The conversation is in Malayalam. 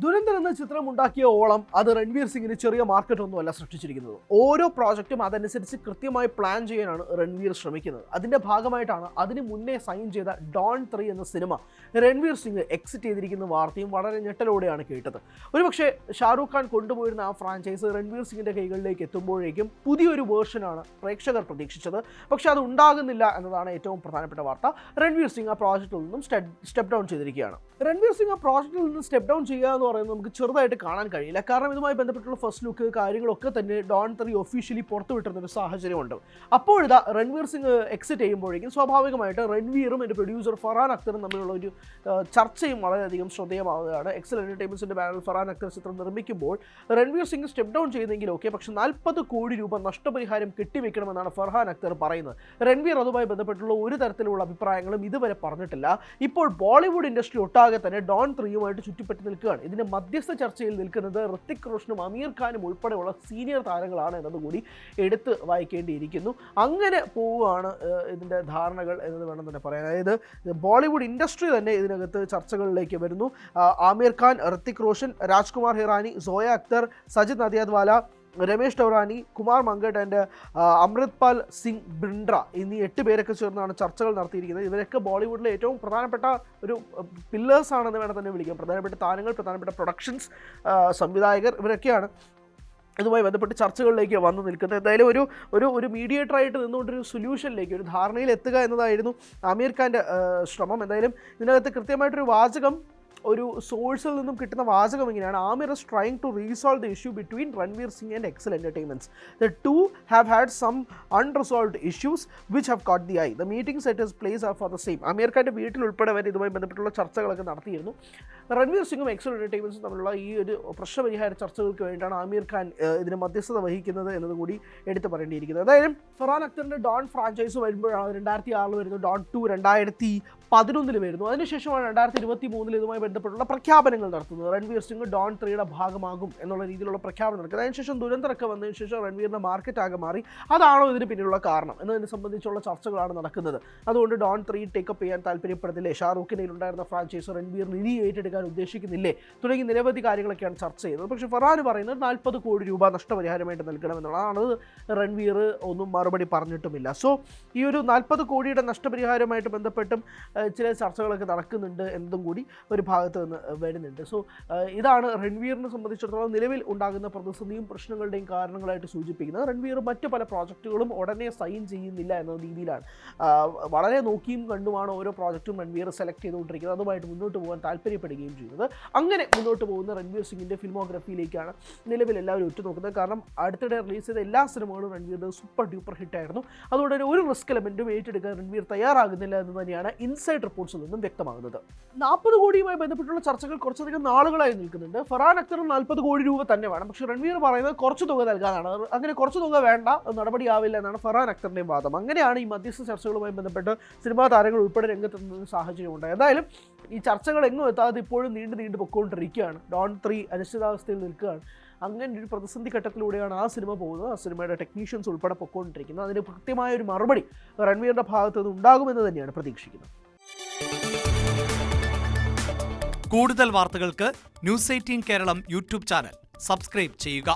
ദുരന്തർ എന്ന ചിത്രം ഉണ്ടാക്കിയ ഓളം അത് രൺവീർ സിംഗിന് ചെറിയ മാർക്കറ്റ് ഒന്നുമല്ല സൃഷ്ടിച്ചിരിക്കുന്നത്. ഓരോ പ്രോജക്റ്റും അതനുസരിച്ച് കൃത്യമായി പ്ലാൻ ചെയ്യാനാണ് രൺവീർ ശ്രമിക്കുന്നത്. അതിന്റെ ഭാഗമായിട്ടാണ് അതിന് മുന്നേ സൈൻ ചെയ്ത ഡോൺ 3 എന്ന സിനിമ രൺവീർ സിംഗ് എക്സിറ്റ് ചെയ്തിരിക്കുന്ന വാർത്തയും വളരെ ഞെട്ടലോടെയാണ് കേട്ടത്. ഒരുപക്ഷെ ഷാരൂഖ് ഖാൻ കൊണ്ടുപോയിരുന്ന ആ ഫ്രാഞ്ചൈസ് രൺവീർ സിംഗിന്റെ കൈകളിലേക്ക് എത്തുമ്പോഴേക്കും പുതിയൊരു വേർഷനാണ് പ്രേക്ഷകർ പ്രതീക്ഷിച്ചത്. പക്ഷെ അത് ഉണ്ടാകുന്നില്ല എന്നതാണ് ഏറ്റവും പ്രധാനപ്പെട്ട വാർത്ത. രൺവീർ സിംഗ് ആ പ്രോജക്റ്റിൽ നിന്നും സ്റ്റെപ്പ് ഡൗൺ ചെയ്തിരിക്കുകയാണ്. രൺവീർ സിംഗ് ആ പ്രോജക്റ്റിൽ നിന്ന് സ്റ്റെപ്പ് ഡൗൺ ചെയ്യുക എന്ന് പറയുന്നത് നമുക്ക് ചെറുതായിട്ട് കാണാൻ കഴിയില്ല. കാരണം ഇതുമായി ബന്ധപ്പെട്ടുള്ള ഫസ്റ്റ് ലുക്ക് കാര്യങ്ങളൊക്കെ തന്നെ ഡോൺ 3 ഒഫീഷ്യലി പുറത്തുവിട്ടുന്ന ഒരു സാഹചര്യമുണ്ട്. അപ്പോഴിതാ രൺവീർ സിംഗ് എക്സിറ്റ് ചെയ്യുമ്പോഴേക്കും സ്വാഭാവികമായിട്ട് രൺവീറും എൻ്റെ പ്രൊഡ്യൂസർ ഫർഹാൻ അക്തറും തമ്മിലുള്ള ഒരു ചർച്ചയും വളരെയധികം ശ്രദ്ധേയമാവുകയാണ്. എക്സൽ എൻ്റർടൈൻമെൻറ്റ്സിൻ്റെ ബാനറിൽ ഫർഹാൻ അക്തർ ചിത്രം നിർമ്മിക്കുമ്പോൾ രൺവീർ സിംഗ് സ്റ്റെപ്പ് ഡൗൺ ചെയ്തെങ്കിൽ ഓക്കെ, പക്ഷേ 40 കോടി രൂപ നഷ്ടപരിഹാരം കെട്ടിവെക്കണമെന്നാണ് ഫർഹാൻ അക്തർ പറയുന്നത്. രൺവീർ അതുമായി ബന്ധപ്പെട്ടുള്ള ഒരു തരത്തിലുള്ള അഭിപ്രായങ്ങളും ഇതുവരെ പറഞ്ഞിട്ടില്ല. ഇപ്പോൾ ബോളിവുഡ് ഇൻഡസ്ട്രി ഒട്ടാകെ തന്നെ ഡോൺ 3യുമായിട്ട് ചുറ്റിപ്പറ്റി നിൽക്കുകയാണ്. ഇതിന്റെ മധ്യസ്ഥ ചർച്ചയിൽ നിൽക്കുന്നത് ഋത്തിക് റോഷനും അമീർ ഖാനും ഉൾപ്പെടെയുള്ള സീനിയർ താരങ്ങളാണ് എന്നതുകൂടി എടുത്ത് വായിക്കേണ്ടിയിരിക്കുന്നു. അങ്ങനെ പോവുകയാണ് ഇതിന്റെ ധാരണകൾ എന്ന് വേണം തന്നെ പറയാൻ. അതായത് ബോളിവുഡ് ഇൻഡസ്ട്രി തന്നെ ഇതിനകത്ത് ചർച്ചകളിലേക്ക് വരുന്നു. ആമിർ ഖാൻ, ഋത്തിക് റോഷൻ, രാജ്കുമാർ ഹിറാനി, സോയ അക്തർ, സജിത് നദിയാദ്വാല, രമേഷ് ടൗറാനി, കുമാർ മങ്കട്ട് ആൻഡ് അമൃത്പാൽ സിംഗ് ബ്രിൻഡ്ര എന്നീ 8 പേരൊക്കെ ചേർന്നാണ് ചർച്ചകൾ നടത്തിയിരിക്കുന്നത്. ഇവരൊക്കെ ബോളിവുഡിലെ ഏറ്റവും പ്രധാനപ്പെട്ട ഒരു പില്ലേഴ്സ് ആണെന്ന് വേണം തന്നെ വിളിക്കാം. പ്രധാനപ്പെട്ട താരങ്ങൾ, പ്രധാനപ്പെട്ട പ്രൊഡക്ഷൻസ്, സംവിധായകർ, ഇവരൊക്കെയാണ് ഇതുമായി ബന്ധപ്പെട്ട് ചർച്ചകളിലേക്ക് വന്നു നിൽക്കുന്നത്. എന്തായാലും ഒരു മീഡിയേറ്ററായിട്ട് നിന്നുകൊണ്ടൊരു സൊല്യൂഷനിലേക്ക്, ഒരു ധാരണയിൽ എത്തുക എന്നതായിരുന്നു ആമിർ ഖാൻ്റെ ശ്രമം. എന്തായാലും ഇതിനകത്ത് കൃത്യമായിട്ടൊരു വാചകം, ഒരു സോഴ്സിൽ നിന്നും കിട്ടുന്ന വാചകം ഇങ്ങനെയാണ്: Aamir is trying to resolve the issue between Ranveer Singh and Excel Entertainments. The two have had some unresolved issues which have caught the eye. The meetings at his place are for the same. Aamir ഖാൻ്റെ വീട്ടിൽ ഉൾപ്പെടെ വരെ ഇതുമായി ബന്ധപ്പെട്ടുള്ള ചർച്ചകളൊക്കെ നടത്തിയിരുന്നു. രൺവീർ സിംഗും എക്സൽ എൻ്റർടൈൻമെൻറ്റ്സും തമ്മിലുള്ള ഈ ഒരു പ്രശ്നപരിഹാര ചർച്ചകൾക്ക് വേണ്ടിയിട്ടാണ് ആമിർ ഖാൻ ഇതിന് മധ്യസ്ഥത വഹിക്കുന്നത് എന്നതും കൂടി എടുത്തു പറയേണ്ടിയിരിക്കുന്നത്. അതായത് ഫർഹാൻ അക്തറിൻ്റെ ഡോൺ ഫ്രാഞ്ചൈസ് വരുമ്പോഴാണ് 2006 വരുന്നു, ഡോൺ 2 2011 വരുന്നു. അതിനുശേഷമാണ് 2023 ഇതുമായി ബന്ധപ്പെട്ടുള്ള പ്രഖ്യാപനങ്ങൾ നടത്തുന്നത്. രൺവീർ സിംഗ് ഡോൺ 3യുടെ ഭാഗമാകും എന്നുള്ള രീതിയിലുള്ള പ്രഖ്യാപനം നടക്കുന്നത്. അതിനുശേഷം ദുരന്തരൊക്കെ വന്നതിന് ശേഷം രൺവീറിൻ്റെ മാർക്കറ്റ് ആകെ മാറി. അതാണോ ഇതിന് പിന്നിലുള്ള കാരണം എന്നതിനെ സംബന്ധിച്ചുള്ള ചർച്ചകളാണ് നടക്കുന്നത്. അതുകൊണ്ട് ഡോൺ 3 ടേക്കപ്പ് ചെയ്യാൻ താല്പര്യപ്പെടുന്നില്ലേ, ഷാറൂഖിൻ്റെ ഉണ്ടായിരുന്ന ഫ്രാഞ്ചൈസ് രൺവീറിന് ഇനി ഏറ്റെടുക്കാൻ ഉദ്ദേശിക്കുന്നില്ലേ തുടങ്ങി നിരവധി കാര്യങ്ങളൊക്കെയാണ് ചർച്ച ചെയ്യുന്നത്. പക്ഷേ ഫർഹാൻ പറയുന്നത് 40 കോടി രൂപ നഷ്ടപരിഹാരമായിട്ട് നൽകണമെന്നുള്ളതാണ്. രൺവീർ ഒന്നും മറുപടി പറഞ്ഞിട്ടുമില്ല. സോ ഈ ഒരു 40 കോടിയുടെ നഷ്ടപരിഹാരമായിട്ട് ബന്ധപ്പെട്ടും ചില ചർച്ചകളൊക്കെ നടക്കുന്നുണ്ട് എന്നതും കൂടി ഒരു ഭാഗത്ത് നിന്ന് വരുന്നുണ്ട്. സോ ഇതാണ് രൺവീറിനെ സംബന്ധിച്ചിടത്തോളം നിലവിൽ ഉണ്ടാകുന്ന പ്രതിസന്ധിയും പ്രശ്നങ്ങളുടെയും കാരണങ്ങളായിട്ട് സൂചിപ്പിക്കുന്നത്. രൺവീർ മറ്റ് പല പ്രോജക്റ്റുകളും ഉടനെ സൈൻ ചെയ്യുന്നില്ല എന്ന രീതിയിലാണ്. വളരെ നോക്കിയും കണ്ടുമാണ് ഓരോ പ്രോജക്റ്റും രൺവീർ സെലക്ട് ചെയ്തുകൊണ്ടിരിക്കുന്നത്. അതുമായിട്ട് മുന്നോട്ട് പോകാൻ താല്പര്യപ്പെടുകയും ചെയ്യുന്നത്. അങ്ങനെ മുന്നോട്ട് പോകുന്ന രൺവീർ സിംഗിൻ്റെ ഫിൽമോഗ്രഫിയിലേക്കാണ് നിലവിൽ എല്ലാവരും ഉറ്റുനോക്കുന്നത്. കാരണം അടുത്തിടെ റിലീസ് ചെയ്ത എല്ലാ സിനിമകളും രൺവീറിൻ്റെ സൂപ്പർ ഡ്യൂപ്പർ ഹിറ്റായിരുന്നു. അതുകൊണ്ട് തന്നെ ഒരു റിസ്ക് എലമെൻറ്റും ഏറ്റെടുക്കാൻ രൺവീർ തയ്യാറാകുന്നില്ല എന്ന് തന്നെയാണ് ഇൻസൈഡ് റിപ്പോർട്ട്സിൽ നിന്നും വ്യക്തമാകുന്നത്. 40 കോടിയുമായി ബന്ധപ്പെട്ടുള്ള ചർച്ചകൾ കുറച്ചധികം നാളുകളായി നിൽക്കുന്നുണ്ട്. ഫർഹാൻ അക്തറും 40 കോടി രൂപ തന്നെ വേണം. പക്ഷേ രൺവീർ പറയുന്നത് കുറച്ച് തുക നൽകാനാണ്. അങ്ങനെ കുറച്ച് തുക വേണ്ട, നടപടിയാവില്ല എന്നാണ് ഫർഹാൻ അക്തറിൻ്റെയും വാദം. അങ്ങനെയാണ് ഈ മധ്യസ്ഥ ചർച്ചകളുമായി ബന്ധപ്പെട്ട് സിനിമാ താരങ്ങൾ ഉൾപ്പെടെ രംഗത്തെത്തുന്ന സാഹചര്യം ഉണ്ടായത്. എന്തായാലും ഈ ചർച്ചകൾ എങ്ങും എത്താതെ ഇപ്പോഴും നീണ്ടു പൊയ്ക്കൊണ്ടിരിക്കുകയാണ്. ഡോൺ 3 അനിശ്ചിതാവസ്ഥയിൽ നിൽക്കുകയാണ്. അങ്ങനെ ഒരു പ്രതിസന്ധി ഘട്ടത്തിലൂടെയാണ് ആ സിനിമ പോകുന്നത്. ആ സിനിമയുടെ ടെക്നീഷ്യൻസ് ഉൾപ്പെടെ പൊയ്ക്കൊണ്ടിരിക്കുന്നത്. അതിന് കൃത്യമായൊരു മറുപടി രൺവീറിൻ്റെ ഭാഗത്തു നിന്ന് ഉണ്ടാകുമെന്ന് തന്നെയാണ് പ്രതീക്ഷിക്കുന്നത്. കൂടുതൽ വാർത്തകൾക്ക് news 18 Keralam YouTube channel subscribe ചെയ്യുക.